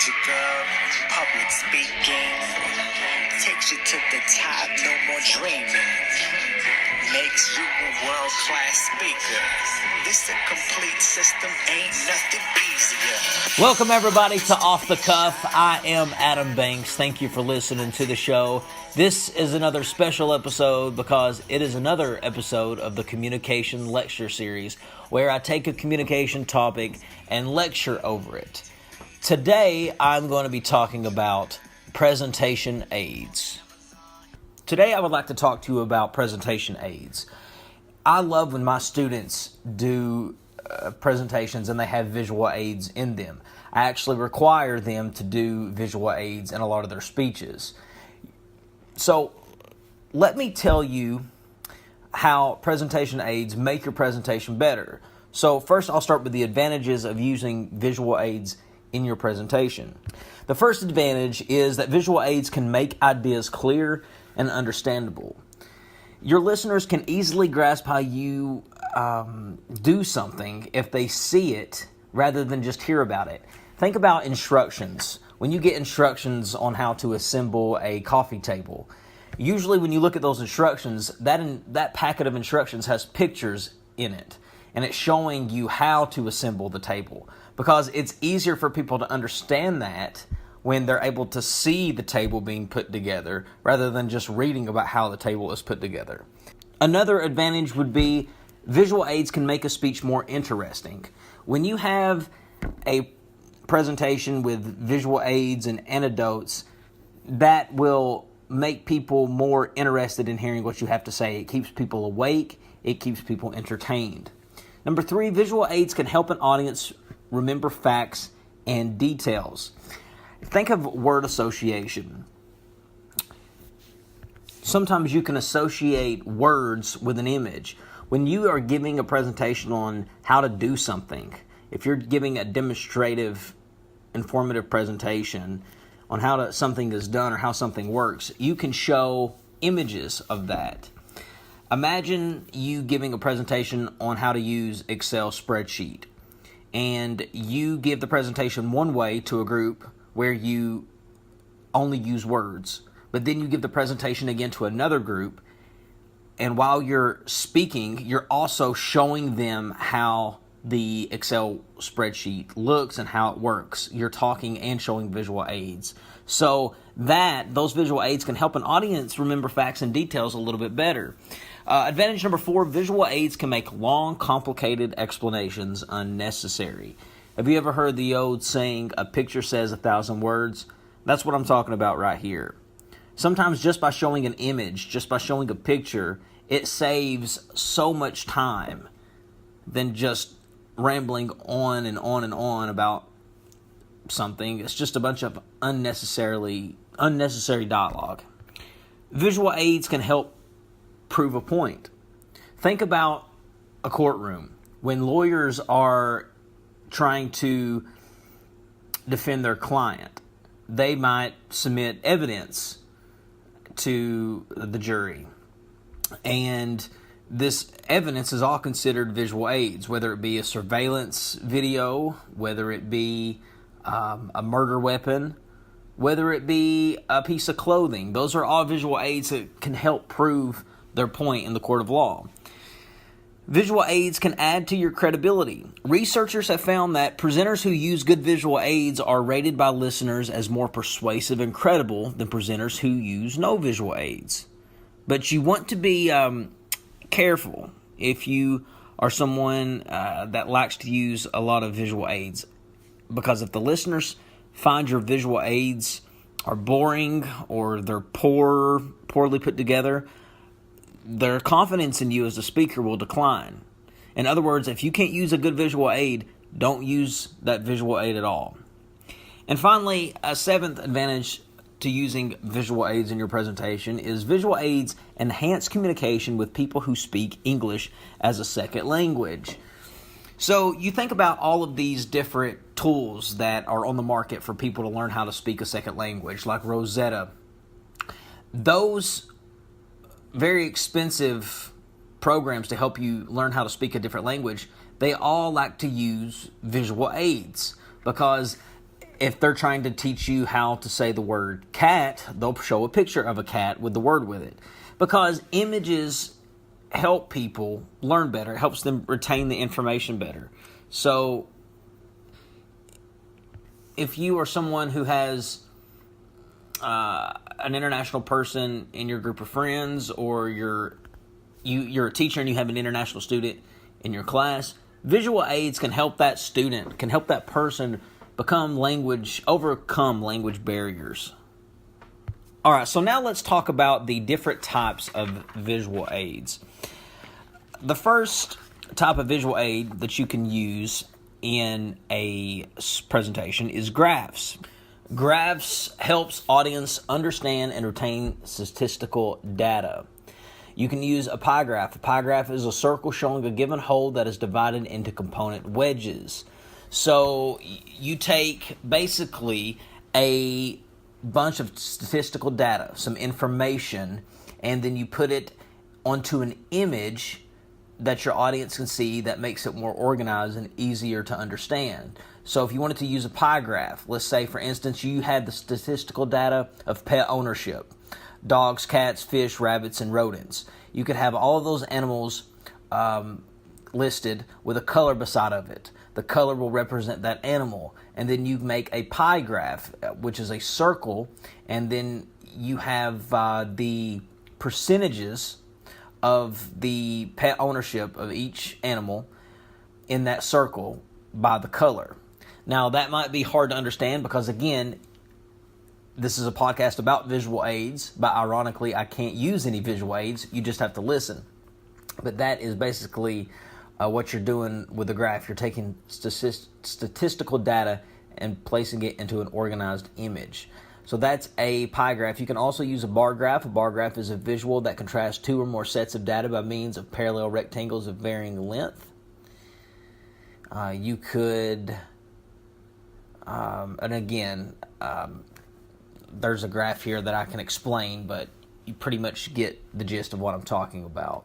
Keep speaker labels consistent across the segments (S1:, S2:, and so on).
S1: you, girl. Public speaking takes you to the top. No more dreaming. Makes you a world-class speaker. This a complete system. Ain't nothing easier.
S2: Welcome everybody to Off the Cuff. I am Adam Banks. Thank you for listening to the show. This is another special episode because it is another episode of the Communication Lecture Series where I take a communication topic and lecture over it. Today I'm going to be talking about presentation aids. Today I would like to talk to you about presentation aids. I love when my students do presentations and they have visual aids in them. I actually require them to do visual aids in a lot of their speeches. So let me tell you how presentation aids make your presentation better. So first I'll start with the advantages of using visual aids in your presentation. The first advantage is that visual aids can make ideas clear and understandable. Your listeners can easily grasp how you do something if they see it rather than just hear about it. Think about instructions. When you get instructions on how to assemble a coffee table, usually when you look at those instructions, that packet of instructions has pictures in it, and it's showing you how to assemble the table because it's easier for people to understand that when they're able to see the table being put together rather than just reading about how the table is put together. Another advantage would be visual aids can make a speech more interesting. When you have a presentation with visual aids and anecdotes, that will make people more interested in hearing what you have to say. It keeps people awake. It keeps people entertained. Number 3, visual aids can help an audience remember facts and details. Think of word association. Sometimes you can associate words with an image. When you are giving a presentation on how to do something, if you're giving a demonstrative, informative presentation on how something is done or how something works, you can show images of that. Imagine you giving a presentation on how to use Excel spreadsheet, and you give the presentation one way to a group where you only use words, but then you give the presentation again to another group, and while you're speaking, you're also showing them how the Excel spreadsheet looks and how it works. You're talking and showing visual aids. So those visual aids can help an audience remember facts and details a little bit better. Advantage number 4, visual aids can make long, complicated explanations unnecessary. Have you ever heard the old saying, a picture says 1,000 words? That's what I'm talking about right here. Sometimes just by showing an image, just by showing a picture, it saves so much time than just rambling on and on and on about something. It's just a bunch of unnecessary dialogue. Visual aids can help prove a point. Think about a courtroom. When lawyers are trying to defend their client, they might submit evidence to the jury, and this evidence is all considered visual aids, whether it be a surveillance video, whether it be a murder weapon, whether it be a piece of clothing. Those are all visual aids that can help prove their point in the court of law. Visual aids can add to your credibility. Researchers have found that presenters who use good visual aids are rated by listeners as more persuasive and credible than presenters who use no visual aids. But you want to be careful if you are someone that likes to use a lot of visual aids, because if the listeners find your visual aids are boring or they're poorly put together, their confidence in you as a speaker will decline. In other words, if you can't use a good visual aid, don't use that visual aid at all. And finally, a 7th advantage to using visual aids in your presentation is visual aids enhance communication with people who speak English as a second language. So you think about all of these different tools that are on the market for people to learn how to speak a second language, like Rosetta. Those very expensive programs to help you learn how to speak a different language, they all like to use visual aids because If they're trying to teach you how to say the word cat, they'll show a picture of a cat with the word with it. Because images help people learn better. It helps them retain the information better. So if you are someone who has an international person in your group of friends, or you're a teacher and you have an international student in your class, visual aids can help that student, can help that person overcome language barriers. All right, so now let's talk about the different types of visual aids. The first type of visual aid that you can use in a presentation is graphs. Graphs helps audience understand and retain statistical data. You can use a pie graph. A pie graph is a circle showing a given whole that is divided into component wedges. So you take basically a bunch of statistical data, some information, and then you put it onto an image that your audience can see that makes it more organized and easier to understand. So if you wanted to use a pie graph, let's say, for instance, you had the statistical data of pet ownership, dogs, cats, fish, rabbits, and rodents. You could have all of those animals listed with a color beside of it. The color will represent that animal. And then you make a pie graph, which is a circle, and then you have the percentages of the pet ownership of each animal in that circle by the color. Now, that might be hard to understand because, again, this is a podcast about visual aids, but ironically, I can't use any visual aids. You just have to listen. But that is basically what you're doing with the graph. You're taking statistical data and placing it into an organized image. So that's a pie graph. You can also use a bar graph. A bar graph is a visual that contrasts two or more sets of data by means of parallel rectangles of varying length. You could, and again, there's a graph here that I can explain, but you pretty much get the gist of what I'm talking about.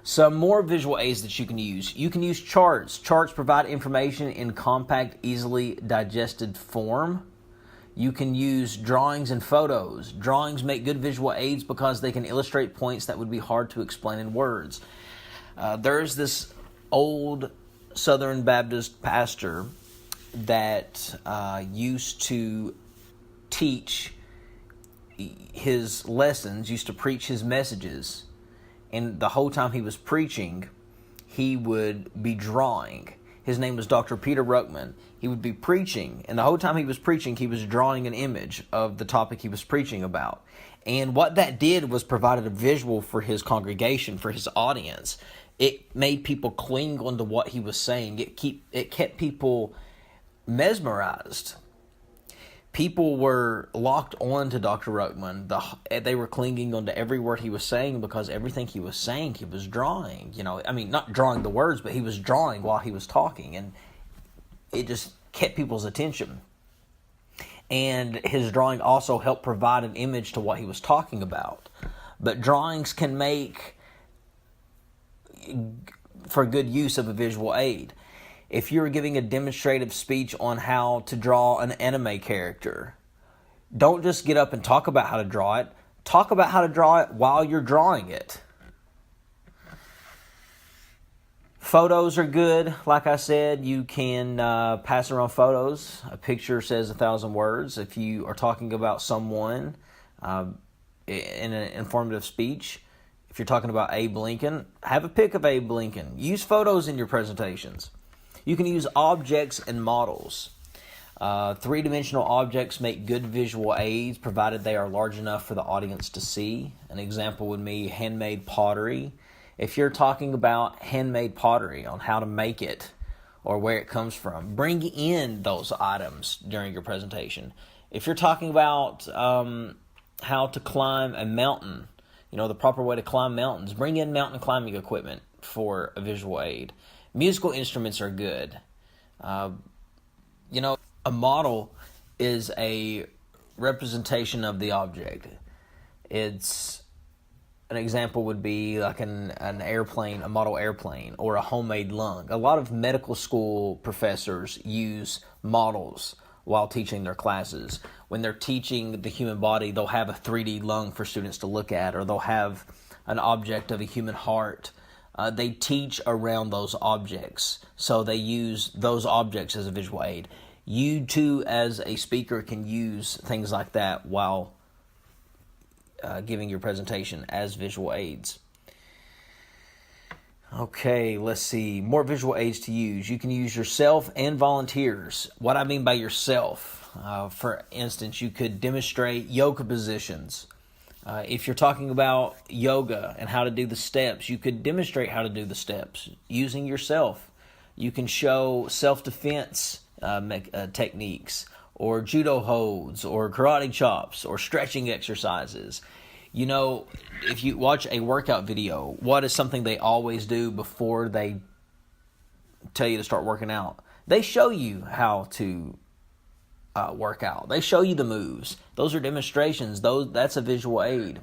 S2: Some more visual aids that you can use. You can use charts. Charts provide information in compact, easily digested form. You can use drawings and photos. Drawings make good visual aids because they can illustrate points that would be hard to explain in words. There's this old Southern Baptist pastor that used to teach his lessons, used to preach his messages, and the whole time he was preaching, he would be drawing. His name was Dr. Peter Ruckman. He would be preaching, and the whole time he was preaching, he was drawing an image of the topic he was preaching about. And what that did was provided a visual for his congregation, for his audience. It made people cling onto what he was saying. It kept people mesmerized. People were locked on to Dr. Ruckman. They were clinging onto every word he was saying because everything he was saying, he was drawing. Not drawing the words, but he was drawing while he was talking. And it just kept people's attention. And his drawing also helped provide an image to what he was talking about. But drawings can make for good use of a visual aid. If you're giving a demonstrative speech on how to draw an anime character, don't just get up and talk about how to draw it. Talk about how to draw it while you're drawing it. Photos are good. Like I said, you can pass around photos. A picture says 1,000 words. If you are talking about someone in an informative speech, if you're talking about Abe Lincoln, have a pic of Abe Lincoln. Use photos in your presentations. You can use objects and models. Three-dimensional objects make good visual aids, provided they are large enough for the audience to see. An example would be handmade pottery. If you're talking about handmade pottery, on how to make it or where it comes from, bring in those items during your presentation. If you're talking about how to climb a mountain, the proper way to climb mountains, bring in mountain climbing equipment for a visual aid. Musical instruments are good. A model is a representation of the object. It's an example would be like an airplane, a model airplane, or a homemade lung. A lot of medical school professors use models while teaching their classes. When they're teaching the human body, they'll have a 3D lung for students to look at, or they'll have an object of a human heart. They teach around those objects, so they use those objects as a visual aid. You too, as a speaker, can use things like that while giving your presentation as visual aids. Okay, let's see. More visual aids to use. You can use yourself and volunteers. What I mean by yourself, for instance, you could demonstrate yoga positions. If you're talking about yoga and how to do the steps, you could demonstrate how to do the steps using yourself. You can show self-defense techniques, or judo holds, or karate chops, or stretching exercises. You know, if you watch a workout video, what is something they always do before they tell you to start working out? They show you how to work out. They show you the moves. Those are demonstrations. That's a visual aid.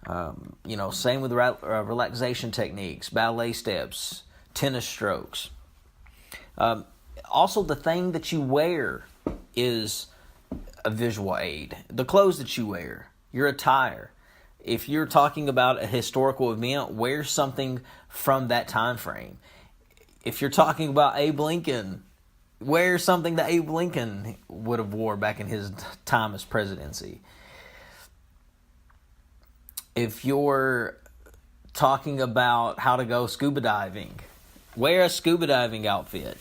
S2: Same with relaxation techniques, ballet steps, tennis strokes. Also, the thing that you wear is a visual aid. The clothes that you wear, your attire. If you're talking about a historical event, wear something from that time frame. If you're talking about Abe Lincoln, wear something that Abe Lincoln would have wore back in his time as presidency. If you're talking about how to go scuba diving, wear a scuba diving outfit.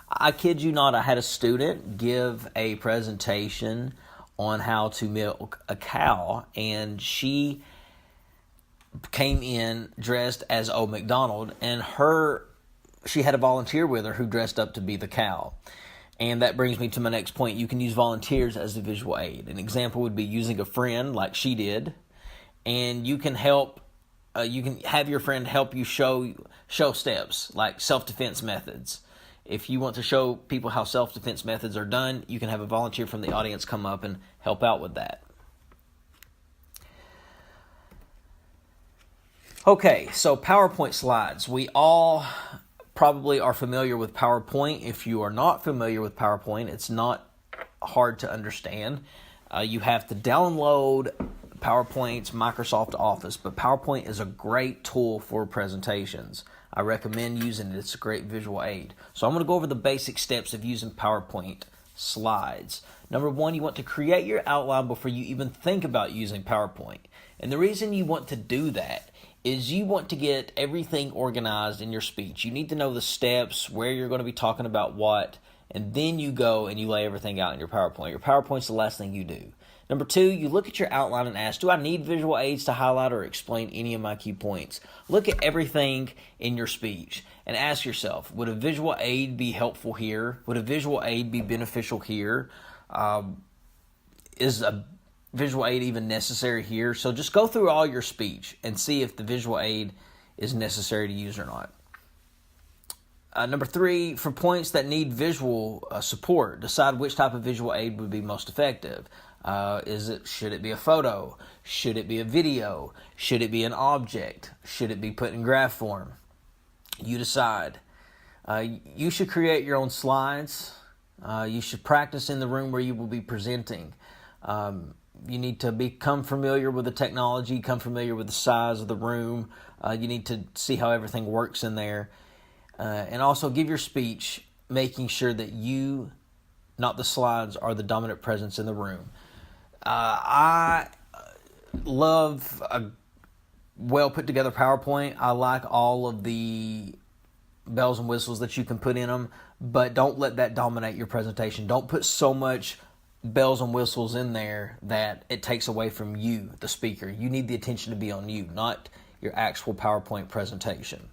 S2: I kid you not, I had a student give a presentation on how to milk a cow, and she came in dressed as Old MacDonald, and she had a volunteer with her who dressed up to be the cow. And that brings me to my next point. You can use volunteers as a visual aid. An example would be using a friend like she did, and you can help. You can have your friend help you show steps like self-defense methods. If you want to show people how self-defense methods are done, you can have a volunteer from the audience come up and help out with that. Okay, so PowerPoint slides. We all probably are familiar with PowerPoint. If you are not familiar with PowerPoint, it's not hard to understand. You have to download PowerPoint's Microsoft Office, but PowerPoint is a great tool for presentations. I recommend using it. It's a great visual aid. So I'm going to go over the basic steps of using PowerPoint slides. Number one, you want to create your outline before you even think about using PowerPoint. And the reason you want to do that is you want to get everything organized in your speech. You need to know the steps, where you're going to be talking about what, and then you go and you lay everything out in your PowerPoint. Your PowerPoint's the last thing you do. Number two, you look at your outline and ask, do I need visual aids to highlight or explain any of my key points? Look at everything in your speech and ask yourself, would a visual aid be helpful here? Would a visual aid be beneficial here? Is a visual aid even necessary here? So just go through all your speech and see if the visual aid is necessary to use or not. Number three, for points that need visual support, decide which type of visual aid would be most effective. Should it be a photo? Should it be a video? Should it be an object? Should it be put in graph form? You decide. You should create your own slides. You should practice in the room where you will be presenting. You need to become familiar with the technology, become familiar with the size of the room. You need to see how everything works in there. And also give your speech making sure that you, not the slides, are the dominant presence in the room. I love a well put together PowerPoint. I like all of the bells and whistles that you can put in them, but don't let that dominate your presentation. Don't put so much bells and whistles in there that it takes away from you, the speaker. You need the attention to be on you, not your actual PowerPoint presentation.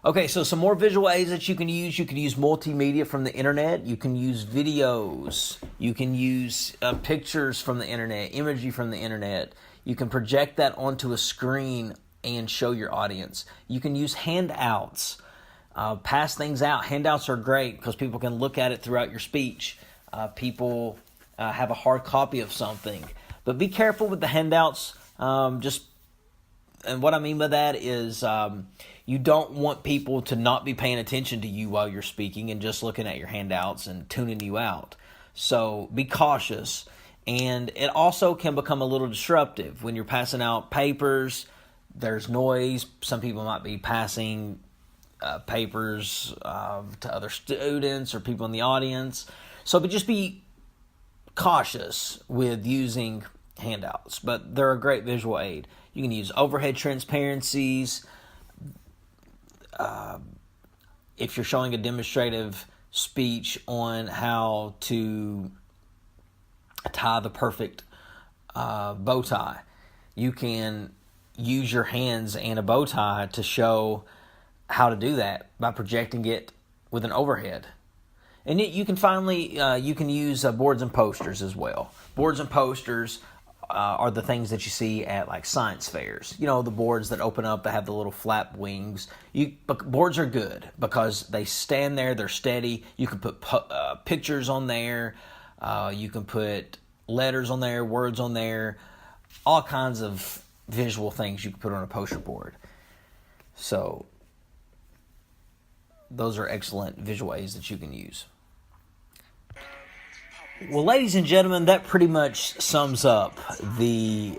S2: Okay, so some more visual aids that you can use. You can use multimedia from the internet. You can use videos. You can use pictures from the internet, imagery from the internet. You can project that onto a screen and show your audience. You can use handouts. Pass things out. Handouts are great because people can look at it throughout your speech. People have a hard copy of something. But be careful with the handouts. Just And what I mean by that is you don't want people to not be paying attention to you while you're speaking and just looking at your handouts and tuning you out. So be cautious. And it also can become a little disruptive when you're passing out papers. There's noise. Some people might be passing papers to other students or people in the audience. So but just be cautious with using handouts. But they're a great visual aid. You can use overhead transparencies. If you're showing a demonstrative speech on how to tie the perfect bow tie, you can use your hands and a bow tie to show how to do that by projecting it with an overhead. And you can finally, you can use boards and posters as well. Boards and posters are the things that you see at like science fairs. You know, the boards that open up, that have the little flap wings. Boards are good because they stand there, they're steady. You can put pictures on there. You can put letters on there, words on there, all kinds of visual things you can put on a poster board. So those are excellent visual aids that you can use. Well, ladies and gentlemen, that pretty much sums up the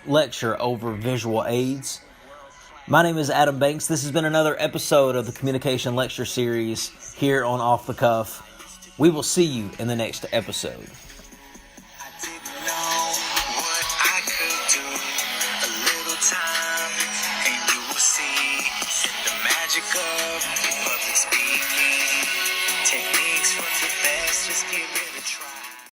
S2: lecture over visual aids. My name is Adam Banks. This has been another episode of the Communication Lecture Series here on Off the Cuff. We will see you in the next episode.
S1: I didn't know what I could do. A little time, and you will see the magic of